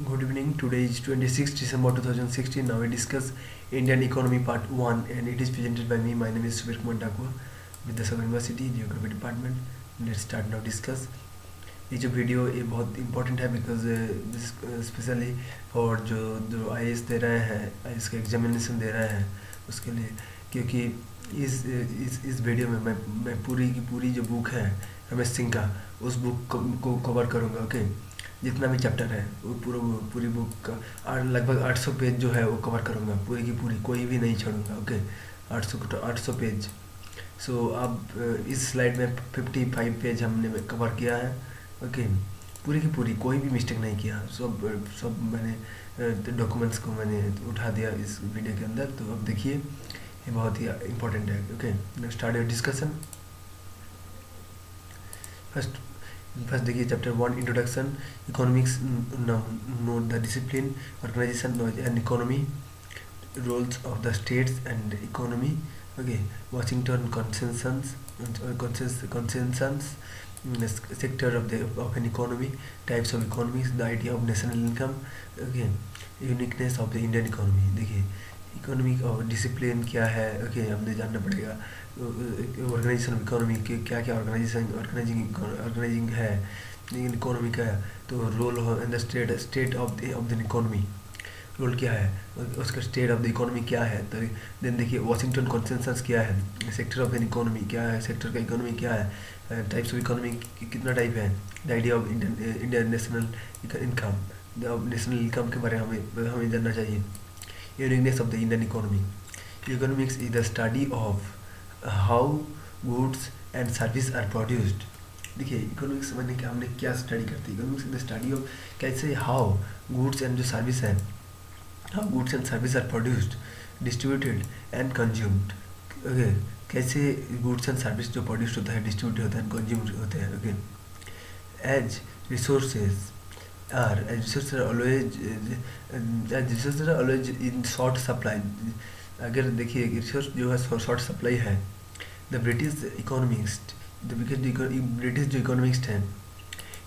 Good evening. Today is 26th December 2016. Now we discuss Indian Economy Part 1 and it is presented by me. My name is Subir Kumar Dakwa with the Southern University Geography Department. Let's start now discuss. ये जो video ये बहुत important है because specially for जो जो आई दे रहे हैं आई का एग्जामिनेशन दे रहे हैं उसके लिए, क्योंकि इस वीडियो में मैं पूरी की पूरी जो बुक है रमेश सिंह का उस बुक को कवर करूँगा। ओके, जितना भी चैप्टर है वो पूरी बुक का लगभग 800 पेज जो है वो कवर करूँगा, पूरी की पूरी, कोई भी नहीं छोड़ूंगा। Okay, 800 page. सो अब इस स्लाइड में 55 पेज हमने कवर किया है। ओके, पूरी की पूरी कोई भी मिस्टेक नहीं किया, सब मैंने डॉक्यूमेंट्स को मैंने उठा दिया इस वीडियो के अंदर। तो अब देखिए ये बहुत ही इम्पोर्टेंट है। Okay, start your discussion. First देखिए chapter 1 introduction. Economics note the discipline, organisation and economy, roles of the states and economy. Okay, Washington consensus, sector of an economy, types of economies, the idea of national income, okay, uniqueness of the Indian economy। देखिए economy और discipline क्या है, okay, हमने जानना पड़ेगा। Organisation of economy के क्या क्या ऑर्गेनाइजिंग है इकोनॉमी का, तो role in the state of the economy, role क्या है उसका, स्टेट ऑफ द इकोनॉमी क्या है। तो देन देखिए वाशिंगटन कॉन्सेंसस क्या है, सेक्टर ऑफ एन इकोनॉमी क्या है, सेक्टर का इकोनॉमी क्या है, टाइप्स ऑफ इकोनॉमी कितना टाइप है, the idea of Indian national income, national income के बारे में हमें जानना चाहिए। Uniqueness of the Indian economy. Economics is the study of how goods and service are produced. देखिए इकोनॉमिक्स मैंने क्या हमने क्या स्टडी करती है, economics is the study of कैसे हाउ गुड्स एंड जो सर्विस है, how goods and services are produced, distributed and consumed। okay, कैसे goods and service जो produced होता है, distributed होता है, consumed होते हैं। okay, as resources are always in short supply। अगर देखिए रिसोर्स जो है शॉर्ट सप्लाई है, द ब्रिटिश इकोनॉमिस्ट, ब्रिटिश जो इकोनॉमिस्ट हैं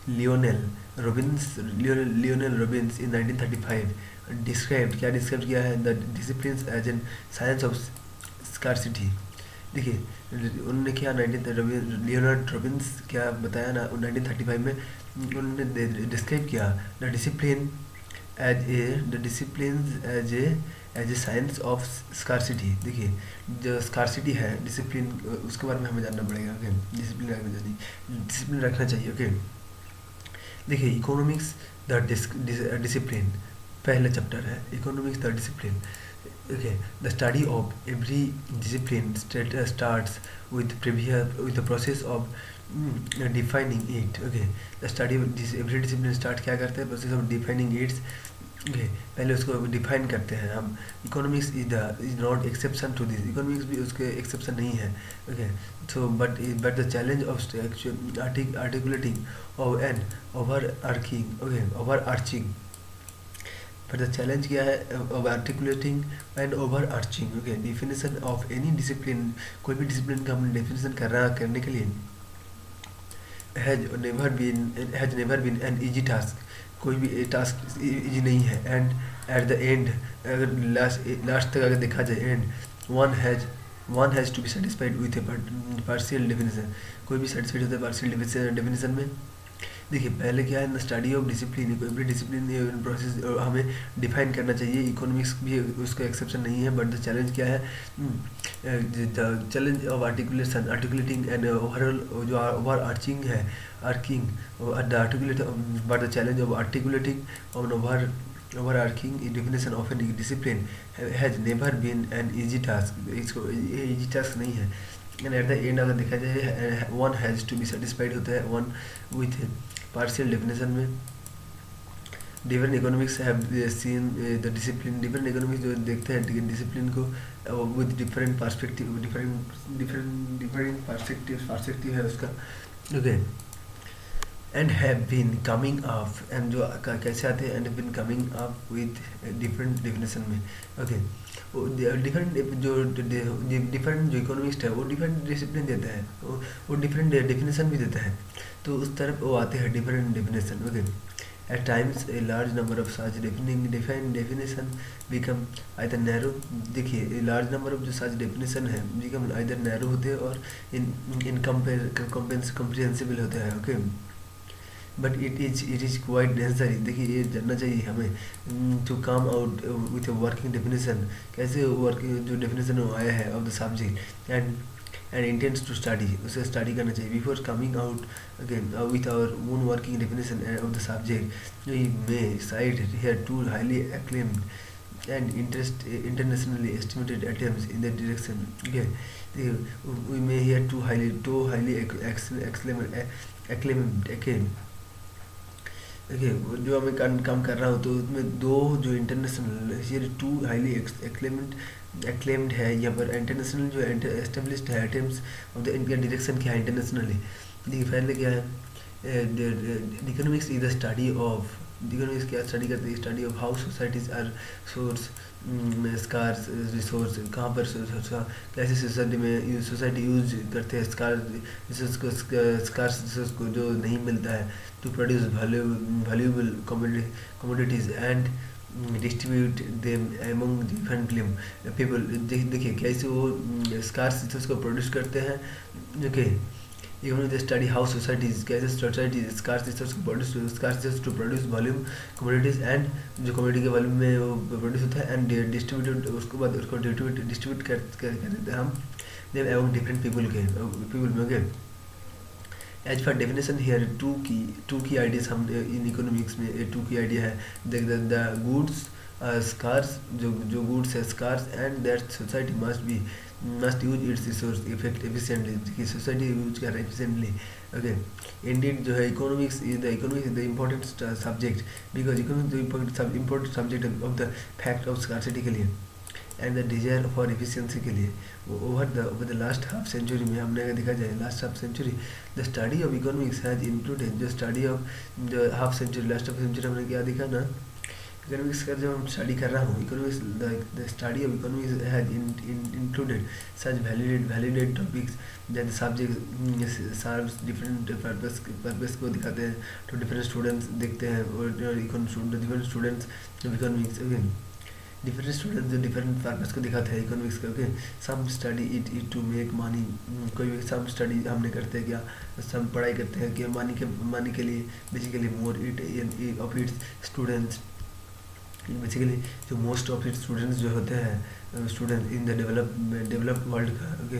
लियोनेल रॉबिन्स इन 1935 डिस्क्राइब किया है the discipline as an science of scarcity. देखिए उन्होंने क्या लियोनार्ड रॉबिन्स क्या बताया ना 1935 में, उन्होंने डिस्क्राइब किया the discipline as a science of scarcity. देखिए जो स्कार्सिटी है डिसिप्लिन उसके बारे में हमें जानना पड़ेगा। ओके, डिसिप्लिन रखना चाहिए। ओके, देखिए इकोनॉमिक्स द डिसिप्लिन पहला चैप्टर है, economics the discipline. Okay, the study of every discipline starts with the process of defining it. Okay, the study of every discipline start क्या करते हैं, process of defining its. Okay, पहले उसको define करते हैं हम। Economics is not exception to this, economics भी उसके एक्सेप्शन नहीं है। Okay, so but the challenge of articulating of an over arching, but the challenge क्या है, of articulating and over arching. Okay, definition of any discipline, कोई भी discipline का हम डिफिनेशन करने के लिए has never been an easy task, कोई भी टास्क इजी नहीं है। एंड एट द एंड अगर लास्ट तक अगर देखा जाए, and one has to be satisfied with a partial definition, कोई भी सेटिस्फाइड होता है पार्शियल डेफिनेशन में। देखिए पहले क्या है, study of discipline, every discipline process हमें डिफाइन करना चाहिए। इकोनॉमिक्स भी उसका एक्सेप्शन नहीं है, बट द चैलेंज क्या है, the challenge of articulating and overall जो ओवर आर्चिंग है, the articulate, but the challenge of articulating on over arching definition of an discipline has never been an easy task, इसको ये easy task नहीं है। And at the end अगर देखा जाए one has to be satisfied होता है one with partial definition में। Different economics have seen the discipline, different economics जो देखते हैं डिसिप्लिन को with different perspective, different perspective है उसका। Okay, and have been coming up, and जो कैसे आते हैं, and have been coming up with different definition में। ओके, डिफरेंट जो इकोनॉमिस्ट है वो डिफरेंट डिसिप्लिन देता है, वो डिफरेंट डेफिनेशन भी देता है, तो उस तरफ वो आते हैं different definition. Okay, At times a large number of such defined definition become either narrow. देखिए large number of जो such definition है become either narrow होते हैं और comprehensible होते हैं. Okay, but it is quite necessary. देखिए ये जानना चाहिए हमें to come out with a working definition. कैसे वर्किंग जो डेफिनेशन आया है of the subject and intends to study, उसे स्टडी करना चाहिए before coming out again with our own working definition of the subject. We may cite here two highly acclaimed and internationally estimated attempts in that direction. Okay, we may hear two highly acclaimed देखिए जो हमें काम कर रहा हो तो उसमें दो जो इंटरनेशनल ये टू हाईली एक्लेम्ड है यहाँ पर. इंटरनेशनल जो एस्टेब्लिश्ड है अटेम्प्ट्स ऑफ द इनका डायरेक्शन क्या है इंटरनेशनली. देखिए पहले क्या है economics is the study of. Economics क्या स्टडी करते हैं, study of how societies are source scarce resource. कहाँ पर कैसे सोसाइटी में सोसाइटी यूज करते हैं रिसोर्स को, स्कार्स रिसोर्स को जो नहीं मिलता है to produce valuable commodities and distribute them among different people. देखिए कैसे वो स्कार्स रिसोर्स को प्रोड्यूस करते हैं. Okay, even with the study how societies कैसे society scarce resource to produce volume commodities and जो कमोडिटी के वॉल्यूम में वो प्रोड्यूस होता है एंड डिस्ट्रीब्यूटेड उसके बाद उसको डिस्ट्रीब्यूट कर देते हैं हम देम एमंग डिफरेंट पीपल में. Okay, as for definition here two key ideas हम इन इकोनॉमिक्स में टू की आइडिया है. द गुड्स स्कार्स जो गुड्स है scarce and that society must use its resource efficiently. कि सोसाइटी यूज कर रहा है efficiently. Okay, indeed जो है economics is the important subject because economics the important subject of the fact of scarcity के लिए and the desire for efficiency के लिए. Over the last half century में हमने अगर देखा जाए last half century the study of economics has included जो स्टडी ऑफ जो half century last half century हमने क्या देखा ना इकोनॉमिक्स का जब हम स्टडी कर रहा हूँ economics the study of economics has included such validated topics that subject serves different purpose को दिखाते हैं तो डिफरेंट स्टूडेंट्स देखते हैं और different students of economics. Okay, different students जो डिफरेंट पर्पस को दिखाते हैं इकोनॉमिक्स का. Okay, some study it to make money. कोई सम स्टडी हमने करते हैं क्या सम पढ़ाई करते हैं कि मनी के लिए basically more it of its students basically जो मोस्ट ऑफ इट्स स्टूडेंट्स जो होते हैं student in the developed world का. ओके,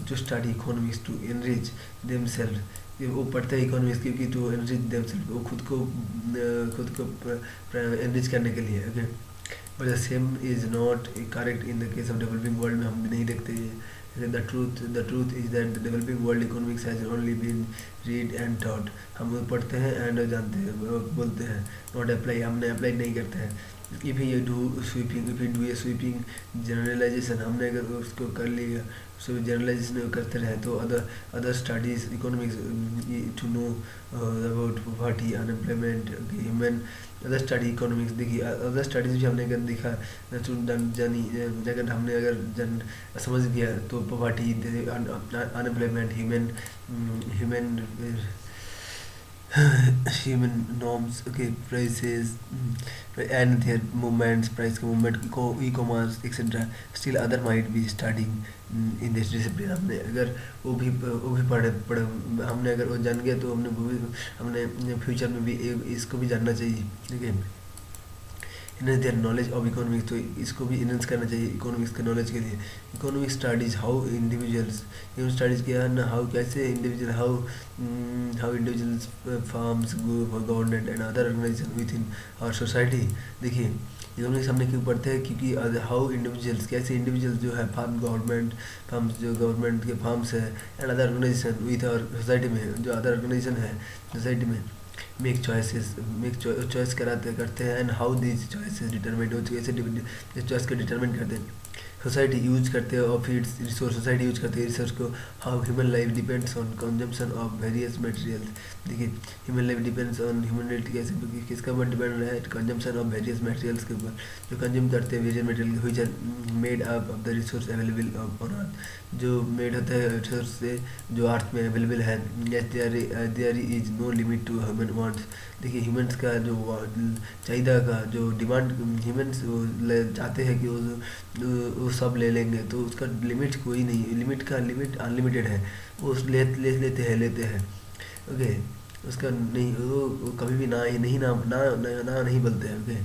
जो study economics to enrich themselves वो पढ़ते हैं इकोनॉमिक्स क्योंकि टू एनरिच देमसेल्फ वो खुद को एनरिच करने के लिए. Okay, but the same is not correct in the case of developing world में हम नहीं देखते हैं. The truth is that the developing world economics has only been read and taught. हम पढ़ते हैं एंड जानते हैं बोलते हैं नॉट अप्लाई हमने अप्लाई नहीं करते हैं. if you do a sweeping generalization हमने अगर उसको कर लिया so generalization करते रहे तो other studies economics to know about poverty unemployment human other study economics देखिए other studies भी हमने अगर देखा जानी अगर हमने अगर समझ गया तो poverty unemployment human norms, okay, prices and their movements, price movement, e-commerce, etc. Still other might be studying in this discipline. हमने अगर वो भी पढ़े हमने अगर वो जान गया तो हमने फ्यूचर में भी इसको भी जानना चाहिए. ठीक है, इन्हें देयर नॉलेज ऑफ इकोनॉमिक्स तो इसको भी इनहेंस करना चाहिए इकोनॉमिक्स के नॉलेज के लिए. Economic studies how individuals studies किया है ना हाउ कैसे individual how individuals firms government and other organisation within our society. देखिए इकोनॉमिक्स हमने क्यों पढ़ते हैं क्योंकि हाउ इंडिविजुअल्स कैसे इंडिविजुअल्स जो है फर्म्स जो गवर्नमेंट के फर्म्स है and other organisation with our society में जो अदर ऑर्गेनाइजेशन है सोसाइटी में मेक चॉइस करते हैं and how this choices determine कैसे चॉइस को डिटरमाइन करते हैं. सोसाइटी यूज करते हैं of its resource society use करते हैं रिसोर्स को. How human life depends on consumption of various materials. देखिए human life depends on humanity कैसे किसका ऊपर डिपेंड रहा है कंजम्पशन ऑफ वेरियस मटेरियल्स के ऊपर जो कंज्यूम करते हैं various material which are made up of the resource available on earth जो मेड होता है रिसोर्स से जो अर्थ में अवेलेबल है. There is no limit to human wants देखिए ह्यूमंस का जो चाहिए का जो डिमांड ह्यूमंस चाहते हैं कि वो सब ले लेंगे, तो उसका लिमिट कोई नहीं, लिमिट अनलिमिटेड है। वो लेते हैं। ओके, उसका नहीं, वो कभी भी ना ही नहीं, ना नहीं बोलते हैं। ओके,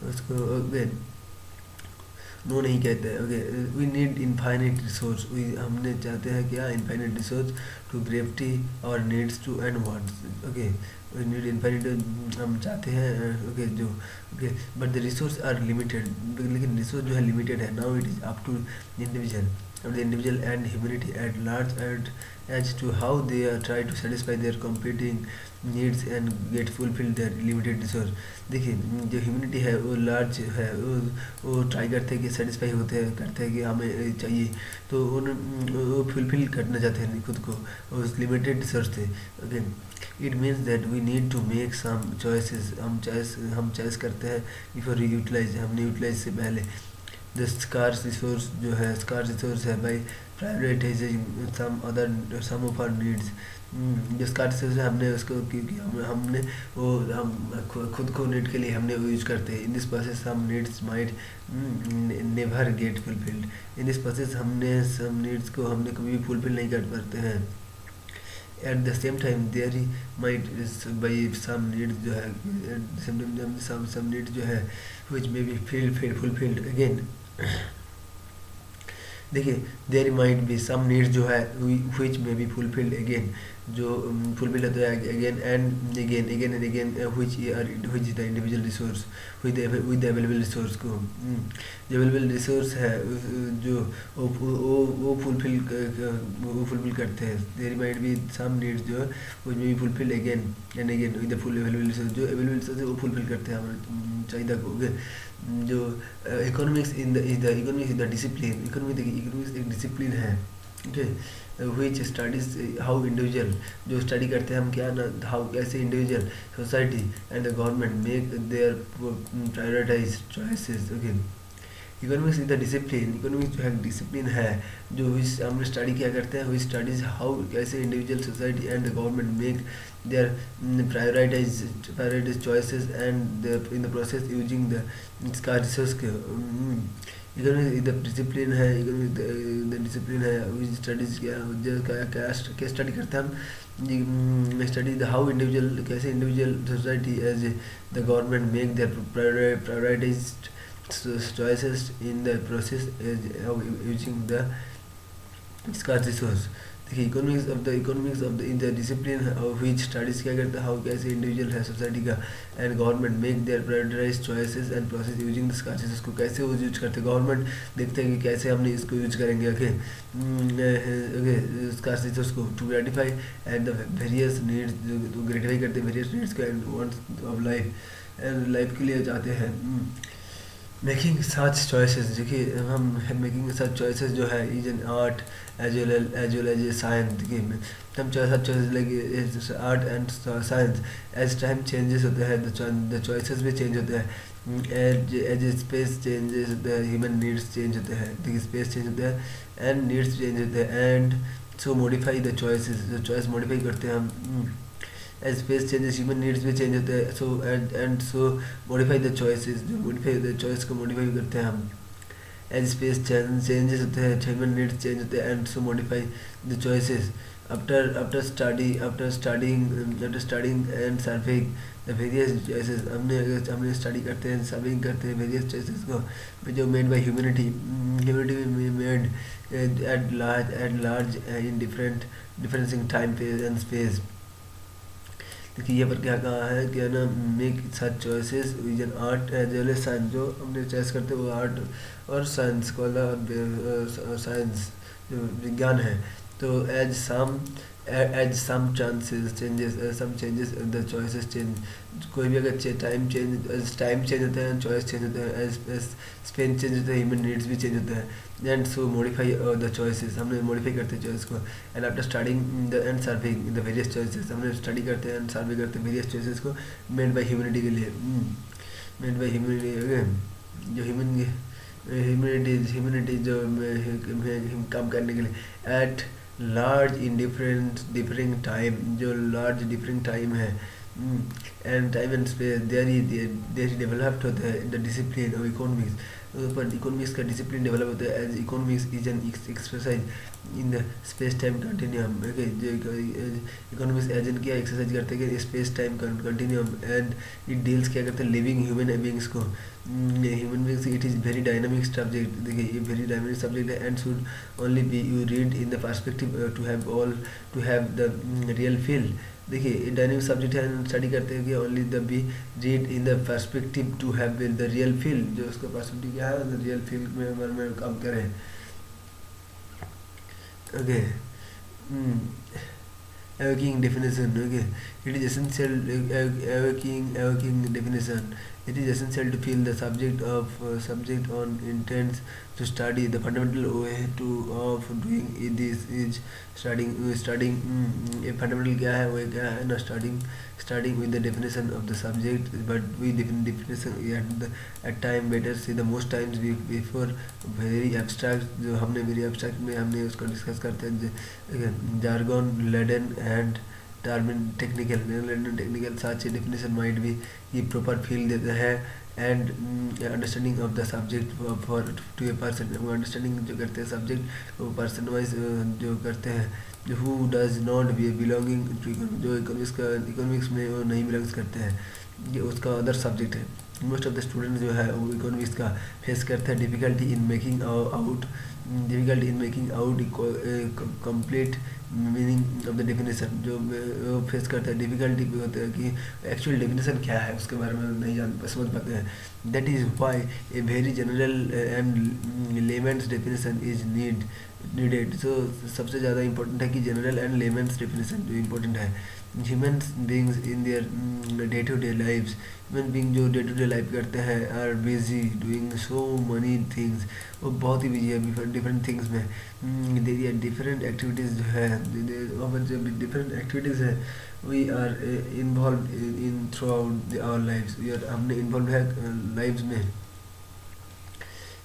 उसको ओके नो नहीं कहते हैं। Okay, we need infinite resource, we हमने चाहते हैं क्या, infinite resource to gratify our needs to and wants. Okay, we need infinite, हम चाहते हैं ओके जो okay, but the resource are limited, लेकिन रिसोर्स जो है लिमिटेड है। Now it is up to individual of the individual and humanity at large as to how they try to satisfy their competing needs and get fulfill their limited resource। देखिए जो humanity है वो large है, वो try करते हैं कि satisfy करते हैं कि हमें चाहिए, तो वो फुलफिल करना चाहते हैं खुद को उस लिमिटेड रिसोर्स से। Okay, it means that we need to make some choices, हम चॉइस करते हैं बिफोर यूटिलाइज, हमने यूटिलाइज से पहले। द स्कार्स रिसोर्स जो है, स्कार्स रिसोर्स है by prioritising some of our needs. जो स्कार्स रिसोर्स है हमने उसको, क्योंकि हमने वो हम खुद को नीड के लिए हमने वो यूज करते हैं। In this process some needs might never get fulfilled, in this process हमने सम नीड्स को हमने कभी भी फुलफिल नहीं कर पाते हैं। At the same time there he might by some needs जो है, at the same time some needs जो है which may be fulfilled again। देखिए there might be some needs जो है which may be fulfilled again, जो fulfil होता है again and again which is the individual resource with the available resource को, जो अवेलेबल रिसोर्स है जो वो फुलफिल करते हैं। There might be some needs जो which may be fulfil again and again with the full available resource, जो available resource है वो फुलफिल करते हैं हमारे चाहिए को। जो economics is the discipline, economics एक डिसिप्लिन है। Okay, which studies how individual, जो स्टडी करते हैं हम क्या ना, हाउ कैसे individual, society and the government make their prioritise choices. Okay, economics is the discipline, economics जो है डिसिप्लिन है, जो हमने स्टडी क्या करते हैं, विच स्टडीज हाउ कैसे individual, society and the government make their prioritize choices and in the process using the scarce resource के। इकोनॉमिक्स इधर डिसिप्लिन है, इकोनॉमिक्स डिसिप्लिन है, विच स्टडीज क्या स्टडी करते हैं हम, स्टडी हाउ इंडिविजुअल, कैसे individual, society as the government make their prioritised choices in the process of using the scarce resource। देखिए economics of the in the discipline of which studies क्या करता है, how कैसे individual है, society का and government make their prioritise choices and process using the scarce resource को कैसे वो यूज करते हैं, गवर्नमेंट देखते हैं कि कैसे हमने इसको यूज करेंगे। ओके ओके, स्कार्स रिसोर्स को to gratify and the various needs, जो ग्रेटिफाई करते हैं वेरियस नीड्स को and wants of life, and life के लिए चाहते हैं। मेकिंग सच चॉइसेस, देखिए हम मेकिंग सच चॉइसेस जो है is an art as well as a science. देखिए हम such choices like art and science, as time changes होते हैं द चॉइसेस भी चेंज होते हैं, एज स्पेस चेंजेस होते हैं, ह्यूमन नीड्स चेंज होते हैं। देखिए स्पेस चेंज होते हैं एंड नीड्स चेंज होते हैं, and so modify the choices, जो चॉइस मॉडिफाई करते हैं हम, as space changes human needs भी चेंज होते हैं, so and so modify the choices, जो मॉडिफाई द चॉइस को मॉडिफाई करते हैं हम, एज स्पेस चेंजेस होते हैं ह्यूमन नीड्स चेंज होते हैं, and so modify the choices after studying and serving the various choices. हमने स्टडी करते हैं, सर्विंग करते हैं वेरियस चॉइसेस को जो made by humanity made at large in differencing time phase and space. देखिए ये पर क्या कहा है कि ना, make such choices which an art as well as science, जो हमने चॉइस करते हैं वो आर्ट और साइंस को, साइंस जो विज्ञान है, तो as some changes the choices change, कोई भी अगर टाइम चेंज होता है, चॉइस चेंज होता है, एज स्पेस चेंज होता है, ह्यूमन नीड्स भी चेंज होता है, and so modify the choices, हमने मॉडिफाई करते हैं चॉइस को, and after studying the end serving the various choices, हमने स्टडी करते हैं एंड सर्वे करते हैं वेरियस चॉइसेस को मेड बाई ह्यूमनिटी के लिए, मेड बाई ह्यूमनिटी, जो ह्यूमनिटी जो काम करने के लिए एट लार्ज इन डिफरिंग टाइम, जो लार्ज डिफरिंग टाइम है, and time and space there is developed होता है the discipline of economics. पर इकोनॉमिक्स का डिसिप्लिन डेवलप होता है as economics is an exercise in the space time continuum. Okay, जो economics as an क्या exercise करते हैं कि space time continuum and it deals क्या करते हैं लिविंग ह्यूमन बींग्स को. Human beings it is very dynamic subject. देखिए ये वेरी डायनामिक सब्जेक्ट है and should only be you read in the perspective to have the real feel. देखिए dynamic subject है, study करते हैं कि only the be read in the perspective to have the real feel. जो उसका perspective क्या है, द रियल फील में हमारे में काम करें. Okay, evoking definition. Okay, it is essential evoking definition. It is essential to feel the subject on intents to study. The fundamental way of doing this is studying. A fundamental क्या है वो क्या है ना, studying with the definition of the subject, but we definition at time better see the most times before very abstract. जो हमने very abstract में हमने उसको डिस्कस करते हैं jargon laden and technical such a definition might be ये proper feel देता है and understanding of the subject for to a person. understanding जो करते हैं subject वो person wise जो करते हैं who does not belonging to जो इकोनॉमिक्स में वो नहीं बिलोंग्स करते हैं, ये उसका अदर सब्जेक्ट है. मोस्ट ऑफ द स्टूडेंट्स जो है वो इकोनॉमिक्स का फेस करते हैं difficulty in making out complete meaning of the definition. जो फेस करते हैं डिफ़िकल्टी भी होता है कि एक्चुअल डेफिनेशन क्या है उसके बारे में नहीं समझ पाते हैं. That is why a very general and elements definition is needed. So सबसे ज़्यादा इंपॉर्टेंट है कि जनरल एंड लेमेंट्स डेफिनेशन जो इम्पोर्टेंट है. Human beings in their day to day lifes, human being जो डे टू डे लाइफ करते हैं are busy doing so many things. वो बहुत ही बिजी है डिफरेंट थिंग्स में. देयर डिफरेंट एक्टिविटीज़ जो है वहाँ पर जो डिफरेंट एक्टिविटीज़ है we are involve in throughout our lifes. हमने इन्वॉल्व है लाइफ्स में.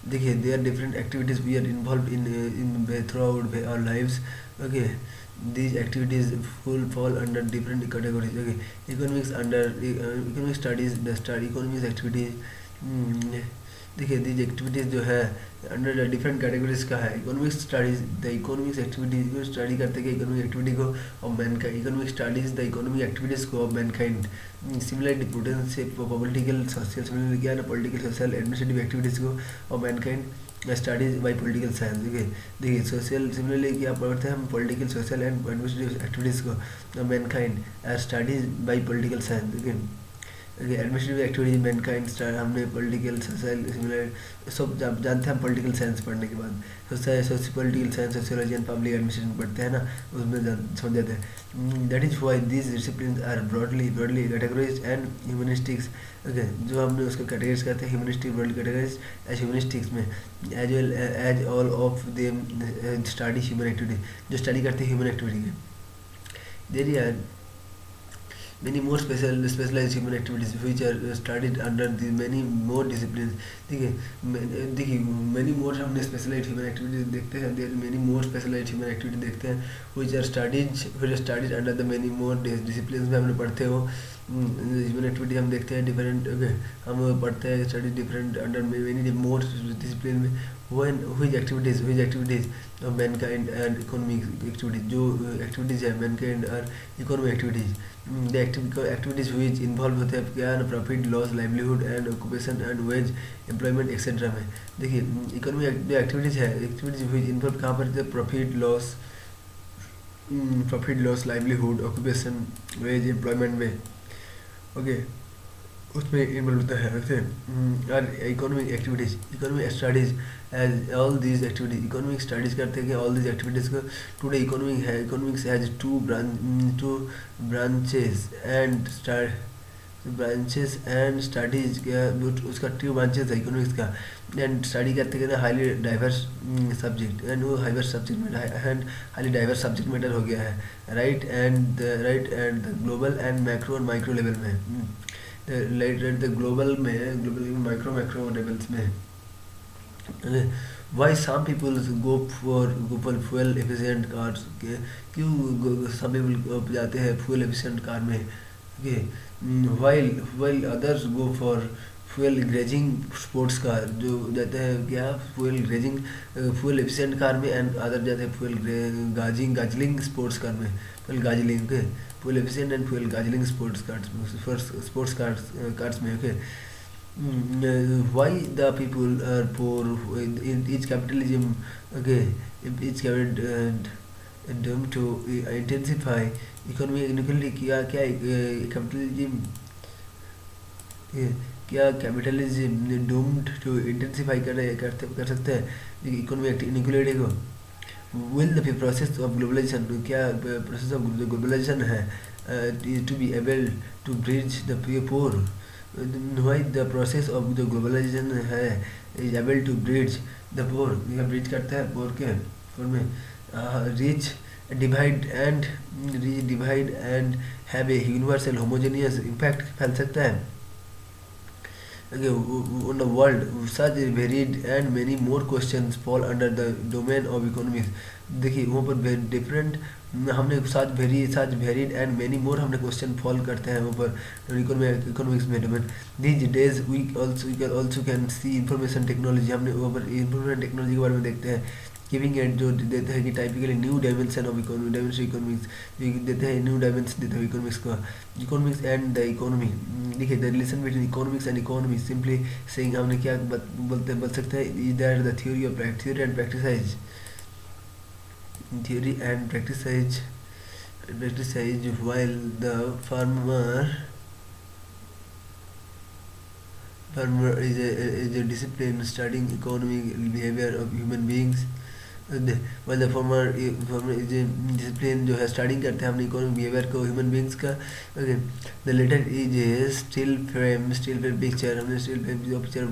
देखिए they are different activities we are involve in throughout our lifes. Okay, these activities fall under different categories. Okay, economic studies the study economics activities. देखिए these activities जो है under the different categories का है. economic studies the economic activities को study करते हैं economic activity को of mankind. economic studies the economic activities को of mankind. similarly potential political social similarly क्या है ना political social administrative activities को of mankind studies by political science. देखिए सोशल सिमिलरली क्या पढ़ते हैं हम political social and administrative activities को mankind studies by political science. Administrative activities mankind हमने पॉलिटिकल सोशल सिमिलर सब जानते हैं. पॉलिटिकल साइंस पढ़ने के बाद political science sociology and public administration पढ़ते हैं ना, उसमें समझ जाते हैं. That is why these discipline are broadly categorised and humanistics. ओके, जो हमने उसको कैटेगराइज करते हैं humanistic broadly categorise as humanistics में as well as all of them study human activity. जो स्टडी करते हैं ह्यूमन एक्टिविटी के there are many more specialized human activities which are studied under the many more disciplines. देखिए many more हमने specialized human activities देखते हैं. there many more specialized human activities देखते हैं which are studied under the many more disciplines में हमने पढ़ते हो. ह्यूमन एक्टिविटी हम देखते हैं डिफरेंट. ओके, हम पढ़ते हैं study different under many more discipline में. which activities of mankind and economic activities. जो एक्टिविटीज़ है mankind और economic activities. the activities which involve होते हैं क्या है, profit loss livelihood and occupation and veg employment etcetera में. देखिए इकोनॉमिक जो एक्टिविटीज़ है एक्टिविटीज़ which इन्वॉल्व कहाँ पर profit loss livelihood occupation wage employment में. ओके, उसमें इन्वॉल्व होता है. वैसे और economic studies as all these activities. Economic studies करते हैं कि ऑल दीज एक्टिविटीज़ को. Today economics has two branches and studies क्या उसका 2 ब्रांचेस है इकोनॉमिक्स का. एंड स्टडी करते हैं हाईली डाइवर्स सब्जेक्ट एंड वो diverse subject matter and highly diverse subject matter हो गया है. Right and the global and macro और माइक्रो लेवल में. द ग्लोबल में माइक्रो लेवल्स में. Why some people go for fuel efficient cars? क्यों some people जाते हैं fuel efficient कार में. Okay, while others go for fuel grazing sports car, जो जाते हैं क्या fuel grazing fuel efficient car में, एंड अदर जाते हैं फ्यूल गाजलिंग स्पोर्ट्स कार में, fuel guzzling, okay, fuel efficient and fuel guzzling sports cars में, okay. Why the people are poor in each capitalism, okay, in each doomed to intensify economic inequality. क्या क्या capitalism, क्या capitalism doomed to intensify कर सकते हैं economic inequality को. Will the process of globalisation, क्या process of globalisation है to be able to bridge the poor. Why the process of the globalisation है is able to bridge the poor, यह bridge करता है पोर के poor में rich divide and have a universal homogeneous impact फैल सकता है. Okay, on the world, such varied and many more questions fall under the domain of economics. देखिए वहाँ पर डिफरेंट हमने such varied and many more हमने question fall करते हैं वहाँ पर इकोनॉमिक्स में domain. These days we also can see information technology, हमने वहाँ पर इंफॉर्मेशन टेक्नोलॉजी के बारे में देखते हैं. गिविंग एंड जो देते हैं कि typically new dimension of economics, जो देते हैं न्यू डायमेंशन देते हैं इकोनॉमिक्स का. इकोनॉमिक्स एंड द इकोनॉमी, देखिए the relation between economics and economy, simply saying हमने क्या बोल सकते हैं, is that the theory and practice while the farmer is a discipline studying economic behavior of human beings. while the farmer is a discipline जो है studying करते हैं हमने इकोनॉमिक बिहेवियर को ह्यूमन बींग्स का. Okay, the latter is a still frame picture, हमने still frame जो picture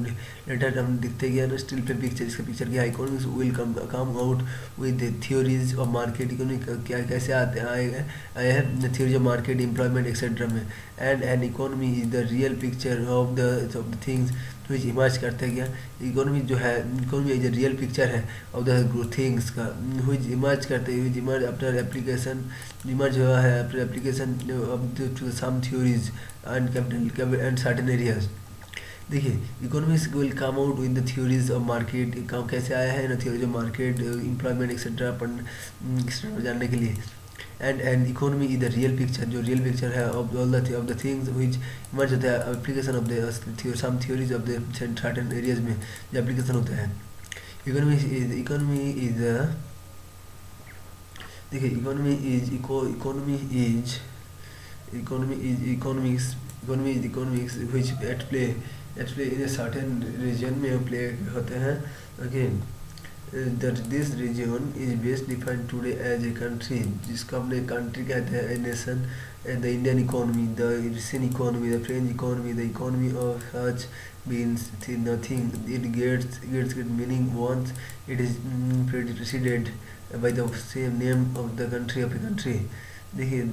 latter हम दिखते गया ना, स्टिल फ्रेम पिक्चर, इसका पिक्चर क्या economics will come out with theories of market. Economic क्या कैसे आए हैं theories of market, employment etcetera में. And economy is the real picture of the things which emerge करते गया. इकोनॉमी जो है, इकोनॉमी इज रियल पिक्चर है ऑफ द थिंग्स का which emerge after application, emerge हुआ है after application of some theories and capital and certain areas. देखिए economics will come out with the theories of market, कैसे आया है ना theories of market, employment etcetera अपन जानने के लिए. and economy is the real picture, जो real picture है of all the things which emerge होता है application of the some theories of the certain areas में जो application होता है. economy is देखिए economics which at play in a certain region में play होते हैं. Again that this region is best defined today as a country, जिसको हमने country कहते हैं, a nation. The Indian economy, the Russian economy, the French economy, the economy of such means nothing. It gets meaning once it is preceded by the same name of the country of a country. देखिए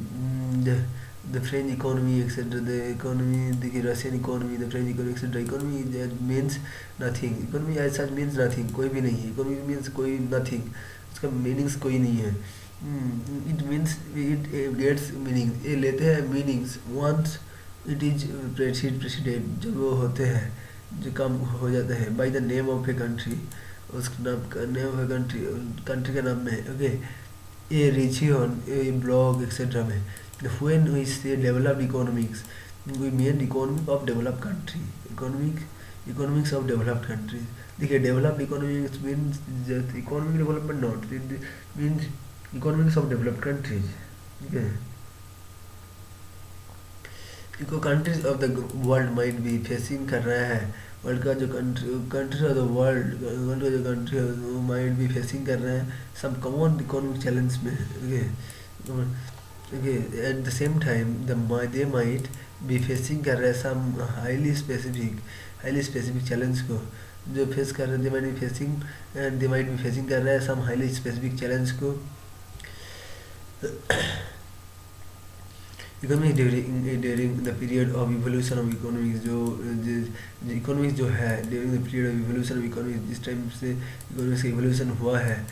the French economy etc. the economy, the Russian economy, the French economy etc. economy that means nothing. economy as such means nothing, कोई भी नहीं है. economy means कोई nothing, उसका meanings कोई नहीं है. it means it gets meaning, ये लेते हैं meanings once it is preceded, जब वो होते हैं जो काम हो जाता है by the name of a country, उस नाम का name of a country का नाम में. Okay, a region, a block etc. में. When we say developed economics, we mean economy of developed country. Economics of developed countries. देखिए developed economics means just economic development, not it means economics of developed countries. ठीक है. countries of the world might be facing कर रहा है, world का जो countries of the world का जो country might be facing कर रहे हैं some common economic challenge में. Okay, at the same time they might be facing कर रहे हैं some highly specific challenge को जो फेस कर रहे हैं. they might be facing कर रहे हैं some highly specific challenge को. economics during the period of evolution of economics, जो economics जो है during the period of evolution of economics, जिस टाइम से economics का evolution हुआ है,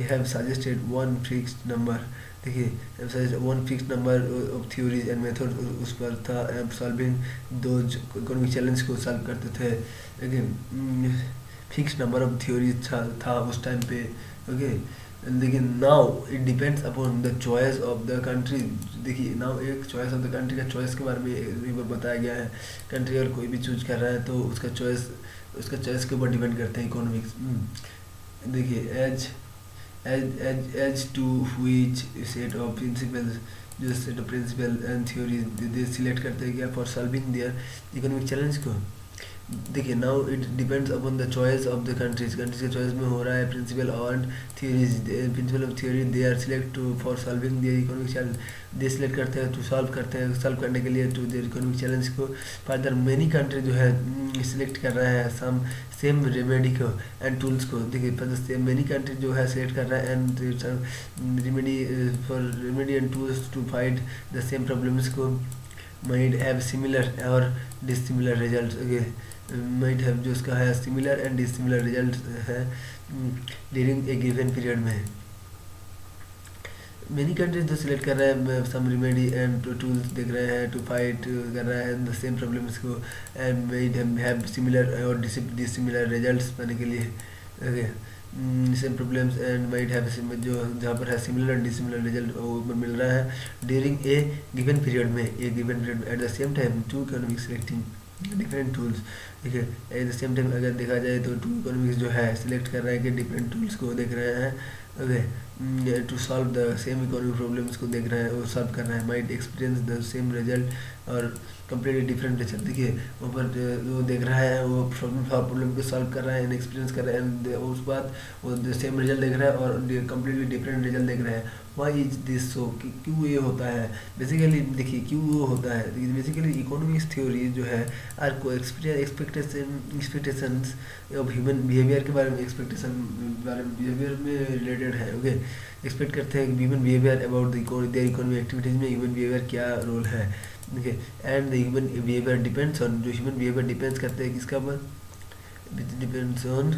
have suggested one fixed number. देखिए one fix number of theories and method उस पर था, सॉल्विंग दो इकोनॉमिक चैलेंज को सॉल्व करते थे। देखिए फिक्स नंबर ऑफ थ्योरीज था उस टाइम पे। ओके, लेकिन now it depends upon the choice of the country. देखिए नाउ एक चॉइस ऑफ द कंट्री का चॉइस के बारे में बताया गया है। कंट्री अगर कोई भी चूज कर रहा है तो उसका चॉइस के ऊपर डिपेंड करते हैं इकोनॉमिक्स। देखिए as to which set of principles, जो set of principle and theory they select करते हैं क्या for solving their economic challenge को। देखिए now it depends upon the choice of the countries के चॉइस में हो रहा है प्रिंसिपल और theories. Principle of theory they are select to for solving their economic challenge, they select करते हैं सॉल्व करने के लिए टू देयर इकोनॉमिक चैलेंज को। फर्दर मेनी कंट्री जो है सिलेक्ट कर रहे हैं सम सेम रेमेडी को एंड टूल्स को। देखिए फर्दर मेनी कंट्री जो है सिलेक्ट कर रहा है and remedy and tools to fight the same problems को। माइट हैव सिमिलर और डिसिमिलर रिजल्ट, माइट हैव जो उसका है सिमिलर एंड डिसिमिलर रिजल्ट है ड्यूरिंग ए गिवन पीरियड में। मेनी कंट्रीज जो सिलेक्ट कर रहे हैं सम रेमेडी एंड टूल्स देख रहे हैं टू फाइट कर रहे हैं द सेम प्रॉब्लम्स को एंड माइट हैव सिमिलर और डिसिमिलर रिजल्ट्स पाने के लिए। Okay, same problems and might have जो जहाँ पर है सिमिलर एंड डिसिमिलर रिजल्ट वो मिल रहा है ड्यूरिंग ए गिवन पीरियड में। At the same time to economic selecting different tools. देखिए एट द सेम टाइम अगर देखा जाए तो टू इकोनॉमिक्स जो है सिलेक्ट कर रहे हैं कि डिफरेंट टूल्स को देख रहे हैं। Okay, to solve the same economic problems को देख रहे हैं और सॉल्व कर रहे हैं। Might experience the same result और कम्प्लीटली डिफरेंट रिजल्ट। देखिए ऊपर वो देख रहा है वो प्रॉब्लम को सॉल्व कर रहा है एंड एक्सपीरियंस कर रहा है एंड उस बाद वो सेम रिजल्ट देख रहा है और कम्प्लीटली डिफरेंट रिजल्ट देख रहा है। वाई इज दिस सो, क्यों ये होता है बेसिकली। देखिए क्यों वो होता है बेसिकली इकोनॉमिक्स थ्योरी जो है आर को एक्सपेक्टेशंस ऑफ ह्यूमन बिहेवियर के बारे में बिहेवियर में रिलेटेड है। ओके, एक्सपेक्ट करते हैं human behaviour about their economic activities में ह्यूमन बिहेवियर क्या रोल है। देखिए and the human behaviour depends on, जो ह्यूमन बिहेवियर डिपेंड्स करते हैं किसका पर, depends on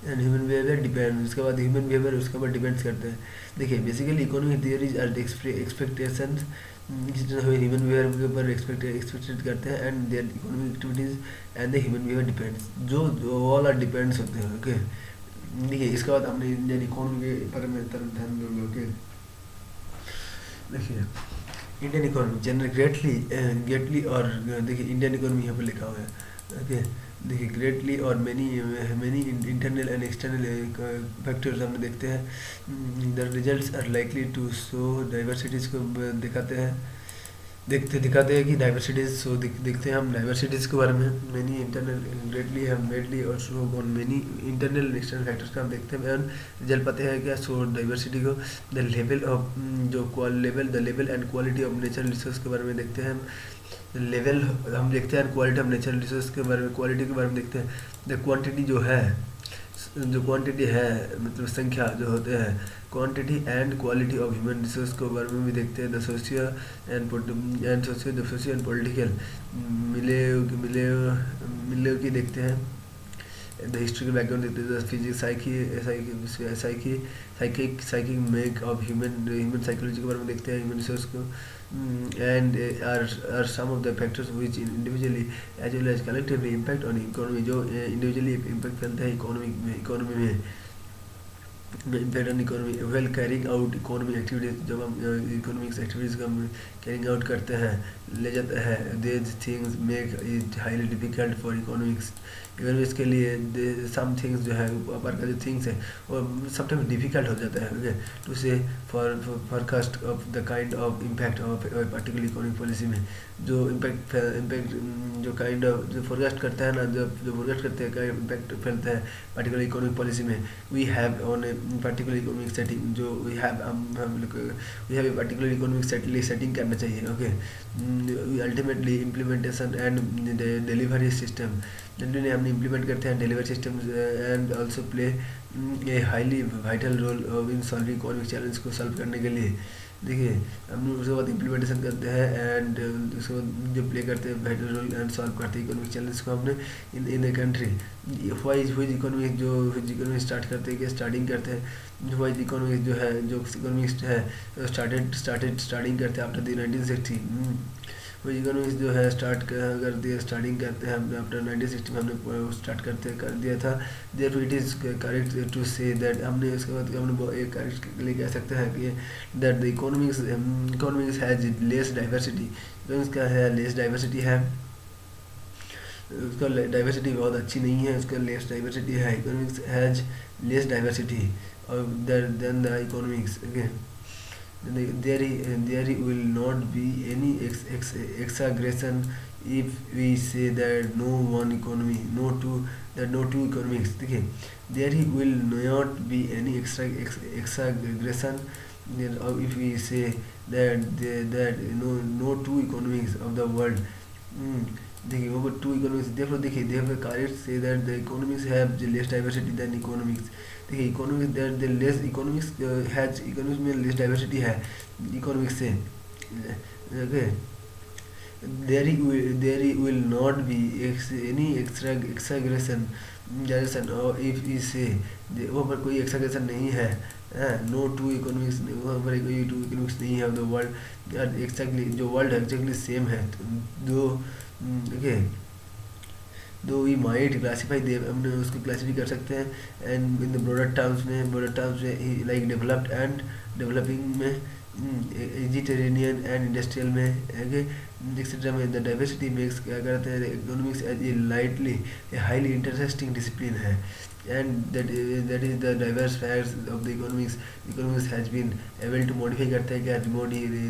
and human behaviour depend, उसके बाद ह्यूमन बिहेवियर उसके ऊपर डिपेंड्स करते हैं। देखिए basically economic theories are expectations human behaviour के ऊपर एक्सपेक्टेड करते हैं and their economic activities and the human behaviour depends, जो ऑल आर डिपेंड्स होते हैं। ओके, देखिए इसके बाद हमने इंडियन इकोनॉमी के बारे में तरफ ध्यान देंगे। ओके, देखिए इंडियन इकोनॉमी जनरल ग्रेटली और देखिए इंडियन इकोनॉमी यहाँ पर लिखा हुआ है। ओके, देखिए ग्रेटली और many internal and external factors हम देखते हैं। The results are likely to show diversities को दिखाते हैं कि डाइवर्सिटीज़ शो देखते हैं हम डाइवर्सिटीज़ के बारे में। मैनी इंटरनल ग्रेटली और show on many internal and external factors का हम देखते हैं एंड रिजल्ट पाते हैं क्या शो डाइवर्सिटी को। The level and quality of natural resource के बारे में देखते हैं हम। लेवल हम देखते हैं क्वालिटी ऑफ नेचुरल रिसोर्स के बारे में, क्वालिटी के बारे में देखते हैं। द क्वांटिटी जो क्वांटिटी है मतलब संख्या जो होते हैं, quantity and quality of human resource के बारे में भी देखते हैं। द सोशियो एंड पॉलिटिकल मिले की देखते हैं। द हिस्ट्रिकल बैकग्राउंड देखते हैं। The physics psychic make of human psychology के बारे में देखते हैं ह्यूमन रिसोर्स को। And are some of the factors which individually as well as collectively impact on economy, जो इंडिविजुअली इम्पैक्ट फैलता है इकोनॉमी में impact on economy well carrying out economic activities. जब हम इकोनॉमिक्स एक्टिविटीज़ का हम कैरिंग आउट करते हैं ले जाते हैं, these things make it highly difficult for economics. Economics के लिए सम थिंग्स जो है ऊपर का जो थिंग्स है वो समटाइम्स डिफिकल्ट हो जाता है। ओके, टू से forecast of the kind of impact of particular economic policy में, जो इम्पैक्ट जो काइंड ऑफ जो फोरकास्ट करता है ना, जो फोरकास्ट करते हैं का इम्पैक्ट फैलता है पर्टिकुलर इकोनॉमिक पॉलिसी में। We have on a particular economic setting, जो we have a particular economic setting करना चाहिए। Okay, ultimately implementation and delivery system, generally हमने इम्प्लीमेंट करते हैं delivery system and also play a highly vital role in solving economic challenge को solve करने के लिए। देखिए हम उसके बाद इम्प्लीमेंटेशन करते हैं एंड उसके बाद जो प्ले करते हैं वाइटल रोल एंड सॉल्व करते हैं इकोनॉमिक चैलेंज को हमने इन ए कंट्री। वाइज इकोनॉमी जो इकोनॉमी स्टार्ट करते हैं, स्टार्टिंग करते हैं वाइज इकोनॉमिक जो है, जो इकोनॉमिस्ट है स्टार्टिंग करते हैं आफ्टर द 1960। वो इकोनॉमिक्स जो है कर दिया, स्टार्टिंग करते हैं हमने आफ्टर 1960 में हमने स्टार्ट कर दिया था। Therefore it is correct to say that, हमने इसके बाद हमने एक करेक्ट के लिए कह सकते हैं कि that the economics has less diversity. Economics क्या है, लेस डाइवर्सिटी है, उसका डाइवर्सिटी बहुत अच्छी नहीं है, उसका लेस डाइवर्सिटी है। Economics has less diversity than the economics. Okay, there will not be any exaggeration if we say that no one economy, no two economics। देखिए there will not be any exaggeration if we say that no two economics of the world। देखिए वो two economics, देखिए correct से that the economics have less diversity than economics. देखिए economics that the less economics has, economics में less diversity है economics से। Okay, there will not be any exaggeration और if ई से वहाँ पर कोई एक्साग्रेशन नहीं है। नो टू इकोनॉमिक्स, वहाँ पर कोई टू इकोनॉमिक्स नहीं है। द वर्ल्ड एक्जैक्टली, जो वर्ल्ड है एक्जैक्टली सेम है। दो ओके, दो वी माइट क्लासीफाई दे, हमने उसको क्लासीफाई कर सकते हैं and in the broader terms में लाइक डेवलप्ड एंड डेवलपिंग में, वेजिटेरेनियन एंड इंडस्ट्रियल में एक्सेट्रा में। द डाइवर्सिटी मेक्स क्या करते हैं economics as a highly interesting discipline है and that is the diverse facts of the economics has been able to modify करते हैं क्या,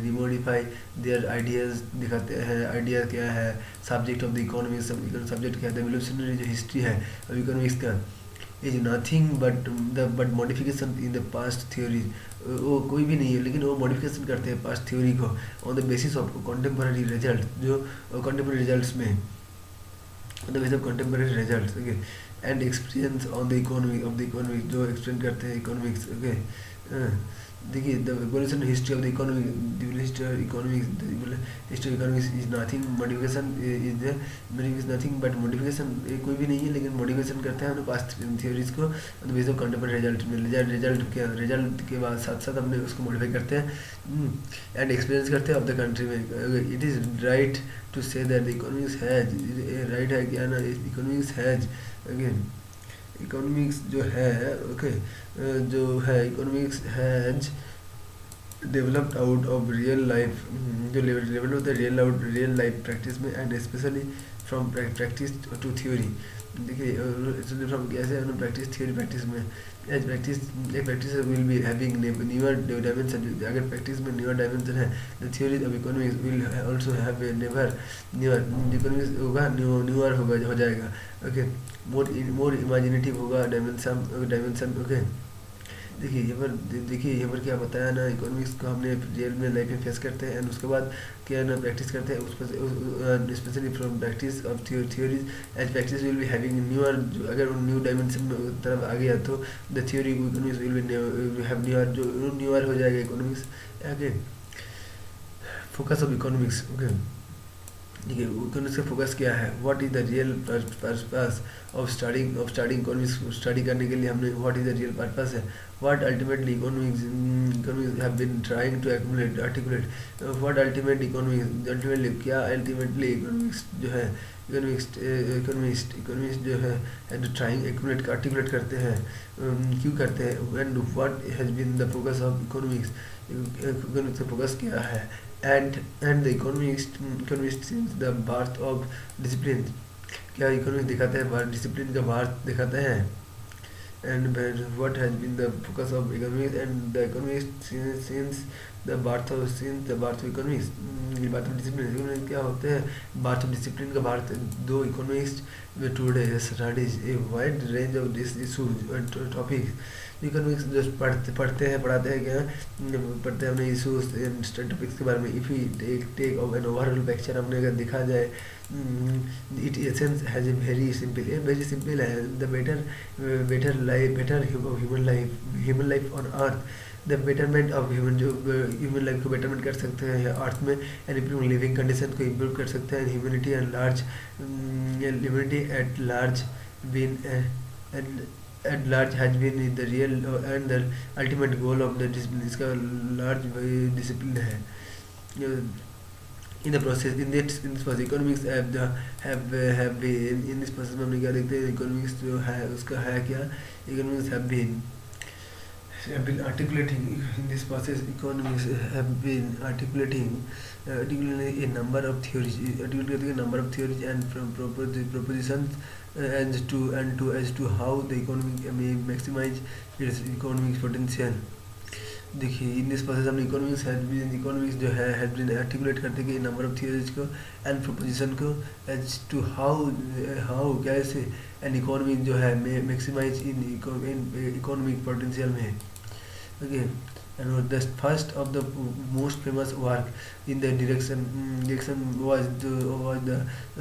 रिमोडिफाई देयर आइडियाज, दिखाते हैं आइडिया क्या है, subject of the economics, subject क्या है, एवोल्यूशनरी जो हिस्ट्री है ऑफ इकोनॉमिक्स का is nothing but modification in the past theory. वो कोई भी नहीं है लेकिन वो मॉडिफिकेशन करते हैं पास्ट थ्योरी को on the basis of contemporary result, जो कॉन्टेम्पररी रिजल्ट्स में on the basis of contemporary results. Okay, and experience on the economy जो एक्सप्लेन करते हैं इकोनॉमिक्स। ओके, देखिए the evolution history of the economics is nothing, modification is nothing but modification, कोई भी नहीं है लेकिन मॉडिफिकेशन करते हैं हमने पास्ट थ्योरीज को on the basis of contemporary result में। रिजल्ट के बाद साथ साथ हमने उसको मॉडिफाई करते हैं एंड एक्सपीरियंस करते हैं ऑफ द कंट्री में। It is right to say that the economics has, right है क्या ना, इकोनॉमिक्स हैज, अगेन इकोनॉमिक्स जो है ओके जो है economics has developed out of real life, जो डेवलप होता है रियल लाइफ प्रैक्टिस में and specially from practice to theory. देखिए फ्रॉम कैसे प्रैक्टिस थ्योरी प्रैक्टिस में, as practice will be having newer dimension. अगर प्रैक्टिस में न्यूअर डायमेंशन है the theory of economics will also have a newer, economics होगा newer हो जाएगा। Okay, more imaginative होगा डायमेंशन। ओके, देखिए यहाँ पर क्या बताया ना, इकोनॉमिक्स को हमने रियल में लाइफ में फेस करते हैं एंड उसके बाद क्या ना प्रैक्टिस करते हैं उस पर, specially from practice of theories as practice will be having newer, अगर न्यू डायमेंशन में तरफ आ गया तो the theory economics will be have newer, जो न्यूअर हो जाएगा economics. Okay, focus of economics. Okay, ठीक है, इकोनॉमिक्स का फोकस क्या है, what is the real purpose of studying economics. Study करने के लिए हमने what is the real purpose है, what ultimately economics have been trying to articulate, what ultimately क्या अल्टीमेटली इकोनॉमिक्स जो है इकोनॉमिस्ट जो है ट्राइंग आर्टिकुलेट करते हैं, क्यों करते हैं, and what has been the focus of economics का फोकस क्या है, and the economist since the birth of discipline. क्या इकोनॉमिक्स दिखाते हैं डिसिप्लिन का बर्थ दिखाते हैं, and what has been the focus of economics and the economist since the birth of economics, birth of discipline क्या होते हैं, बर्थ ऑफ डिसिप्लिन का बर्थ। दो economist today studies a wide range of this issues topics. Economics जो पढ़ते हैं अपने issues topics के बारे में। If you take of an overall picture, हमने अगर देखा जाए it essence has a very simple है, the better life human life on earth the betterment of human, जो ह्यूमन लाइफ को बेटरमेंट कर सकते हैं अर्थ में, एंड इम्प्रूव लिविंग कंडीशन को इम्प्रूव कर सकते हैं, humanity and large, humanity at large been at large has been the real and the ultimate goal of the discipline. इसका large discipline है. In the process, in this process, economics have been in this process में हमने क्या देखते हैं, economics जो है उसका है क्या, economics have been articulating in this process. Economics have been articulating a number of theories, and from propositions as to how the economy may maximize its economic potential. देखिए इन दिस प्रोसेस हमने economics जो है has been articulate करते कि number of theories को and proposition को as to how कैसे an economic जो है मैक्सिमाइज इन इकोनॉमिक पोटेंशियल में. Okay, and the first of the most famous work in the direction was the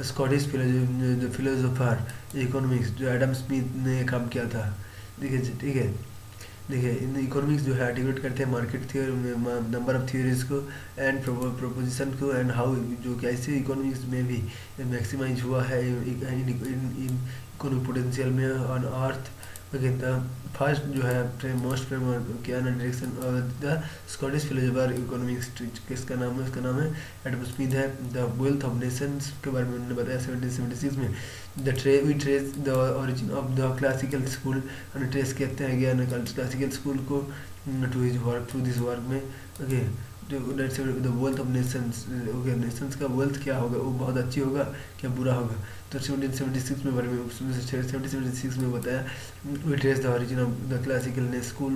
Scottish philosopher economics जो Adam Smith ने काम किया था. देखिए ठीक है, देखिए इन इकोनॉमिक्स जो है आर्टिकुलेट करते हैं market theory, number of theories को एंड प्रोपोजिशन को, एंड हाउ जो कैसे इकोनॉमिक्स में भी मैक्सिमाइज हुआ है इन इकोनॉमिक पोटेंशियल में on earth. Okay, the first जो है मोस्ट फेमस क्या ना direction the Scottish philosopher economics, किसका नाम है, उसका नाम है एडम स्मिथ है. द वेल्थ ऑफ नेशंस के बारे में उन्होंने बताया 1776 में. We trace the origin of the classical school, हमने ट्रेस कहते हैं ज्ञान क्लासिकल स्कूल को to his work, through this work में. Okay, the wealth of nations, okay nations का वेल्थ क्या होगा, वो बहुत अच्छी होगा क्या बुरा होगा. तो 1776 में बारे में 1776 में बताया. We trace the origin of the classical school,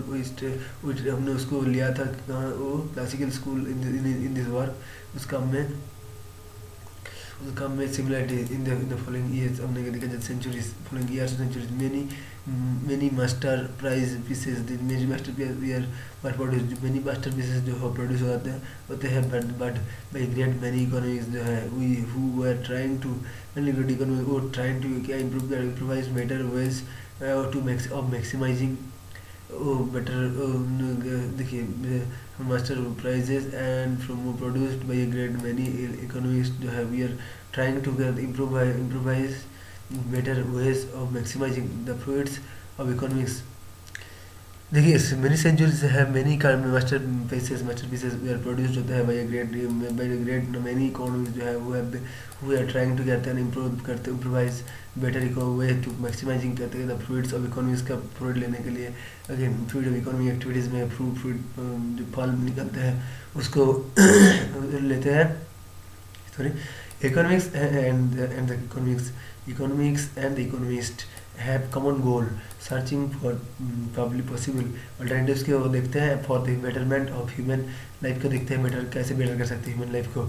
हमने उसको लिया था कहाँ, वो classical school in this work. उस काम में similarity in the following years हमने देखा जब centuries following years centuries many master prize pieces many master piece were produce, many master pieces जो है प्रोड्यूस होते हैं but by great many economics जो है we who were trying to many great economic वो ट्राइंग टू क्या improvise better ways to maximizing better. देखिए master prizes and from produced by great many economist जो है we are trying to improvise better ways of maximizing the fruits of economics. देखिए many centuries है many master pieces we are produced होते हैं bye great many economics जो है वो are trying to कहते हैं improvise better way to maximizing कहते हैं द फ्रूट्स ऑफ इकोनॉमिक्स का फ्रूट लेने के लिए. Again fruit of economic activities में फ्रूट जो फल निकलते हैं उसको लेते हैं. Sorry, economics and the economist have common goal searching for probably possible alternatives के वो देखते हैं for the betterment of human life को देखते हैं बेटर कैसे बेटर कर सकते हैं ह्यूमन लाइफ को.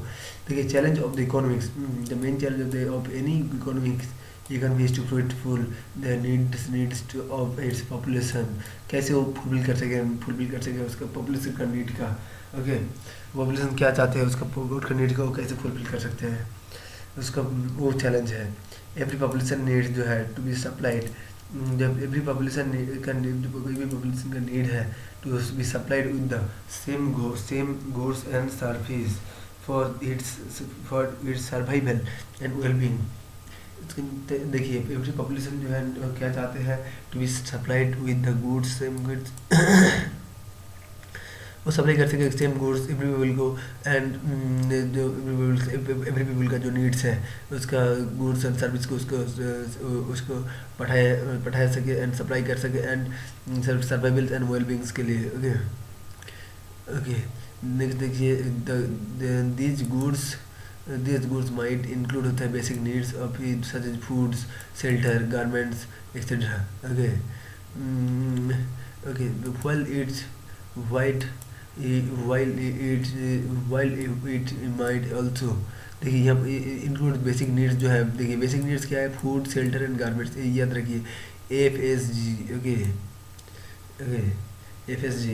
देखिए challenge of the economics, the main challenge of any economy is to fulfil the needs of its population. कैसे वो फुलफिल कर सके उसका पॉपुलेशन का नीड का. ओके, पॉपुलेशन क्या चाहते हैं उसका नीड का वो कैसे फुलफिल कर सकते हैं उसका वो चैलेंज है. एवरी पॉपुलेशन नीड जो है टू बी सप्लाइड, जब एवरी पॉपुलेशन का कोई भी पॉपुलेशन का नीड है to be supplied with the same goods and service for its survival and wellbeing. देखिए एवरी पॉपुलेशन जो है क्या चाहते हैं to be supplied with the goods same goods वो सप्लाई कर सके सेम गुड्स एवरी पीपल को, एंड जो एवरी पीपल का जो नीड्स है उसका गुड्स एंड सर्विस को उसको पठाया सके एंड सप्लाई कर सके एंड सर्वाइवल एंड वेलबींग्स के लिए. ओके ओके, नेक्स्ट देखिए दीज गुड्स माइट इंक्लूड होता है basic needs of such as foods, shelter, garments etcetera. Okay okay, while it might also, देखिए यहाँ इंक्लूड बेसिक नीड्स जो है. देखिए बेसिक नीड्स क्या है, फूड, शेल्टर एंड गारमेंट्स, याद रखिए FSG. Okay okay, FSG.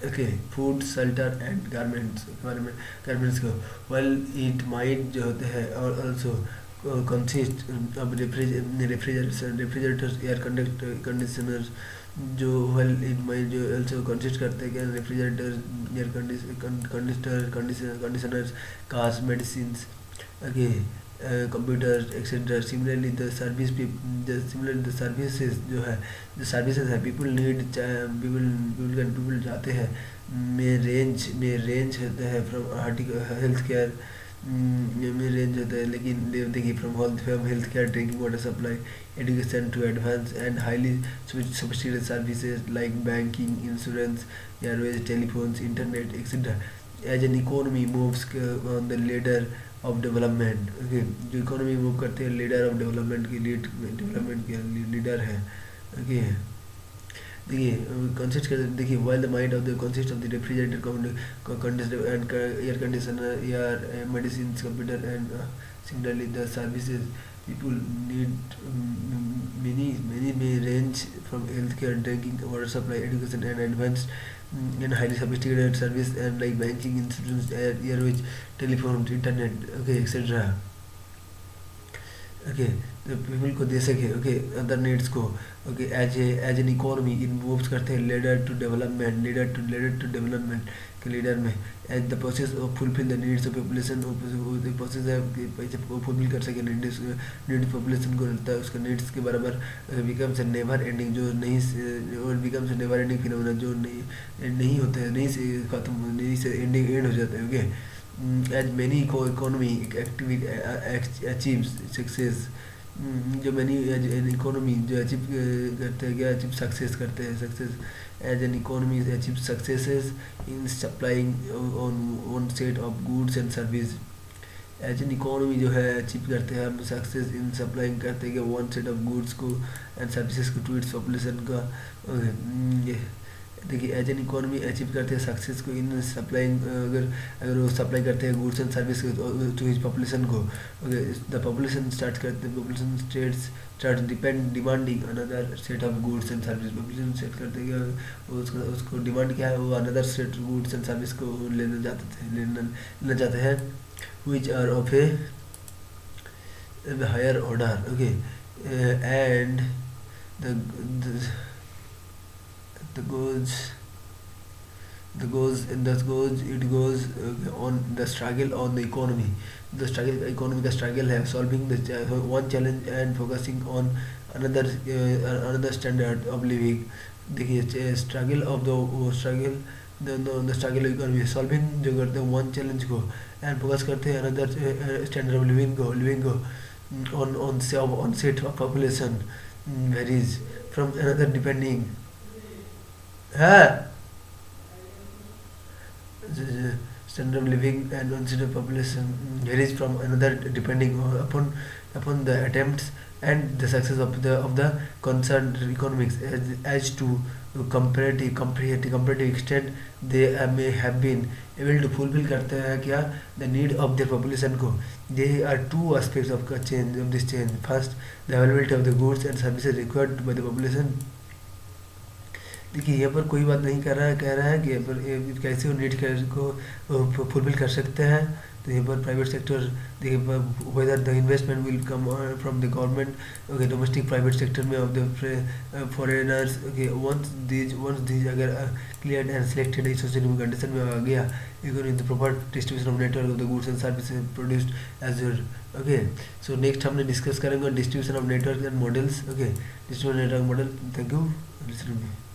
Okay, food, shelter and garments को. while it might जो होते हैं और also consist of refrigerators, air conditioners, जो वेल इन माई जो ऑल्सो कंसिस्ट करते हैं क्या refrigerator air conditioners cars medicine okay computer etcetera similarly the service similarly the services जो है जो सर्विसेज है पीपल नीड पीपल जाते हैं में रेंज होता है फ्रॉम हेल्थ केयर में रेंज होता है लेकिन देखिए from health care drinking water supply education to advance and highly sophisticated services like banking insurance airways telephones internet etc as an economy moves on the ladder of development okay जो economy move करते हैं leader of development के leader है okay देखिए consist कर देखिए while the mind of the consist of the refrigerator and air conditioner air medicine computer and similarly the services people need many may range from healthcare drinking water supply education and advanced and highly sophisticated service and like banking insurance airways telephone internet okay etc okay तो people को दे सके okay other needs को okay as an economy in moves करते हैं leader to development के leader में as the process of fulfil the needs of population process है कि फुलफिल कर सके नीड्स पॉपुलेशन को रहता है उसका नीड्स के बराबर बिकम्स नेवर एंडिंग जो नहीं बिकम्स नेवर एंडिंग फिनोमेना जो नहीं होता है नहीं से खत्म नहीं से एंड हो जाता है okay as many economic activity achieves success जो many an economy जो achieve करते हैं क्या achieve success करते हैं success as an economy achieve successes in supplying on set of goods and service as an economy जो है achieve करते हैं हम success in supplying करते हैं क्या one set of goods को and services को to its population का okay, देखिए एज एन इकोनॉमी अचीव करते हैं सक्सेस को इन सप्लाइंग अगर वो सप्लाई करते हैं goods and service to his population को द पॉपुलेशन स्टार्ट करते हैं population start demanding another set of goods and service population set करते हैं उसको डिमांड क्या है वो another set goods and service को लेना चाहते हैं which are of a higher order okay and the goes on the struggle on the economy the struggle है solving the one challenge and focusing on another standard of living देखिए struggle of the struggle of economy solving जो करते हैं one challenge को and focus करते हैं another standard of living को on set of population varies from another depending standard of living and considered population varies from another depending upon the attempts and the success of the concerned economics as to comparative extent they may have been able to fulfill करते हैं क्या the need of their population को there are two aspects of this change first the availability of the goods and services required by the population देखिए यहाँ पर कोई बात नहीं कर रहा है कह रहा है कि यहाँ पर कैसे वो नीड को फुलफिल कर सकते हैं तो यहाँ पर प्राइवेट सेक्टर देखिए whether the investment will come from the government okay domestic private sector में of the foreigners okay once these अगर clear and selected associated condition में आ गया even the proper distribution of network of the goods and services produced as okay so next हमने discuss करेंगे distribution of network and models okay distribution network model thank you listening me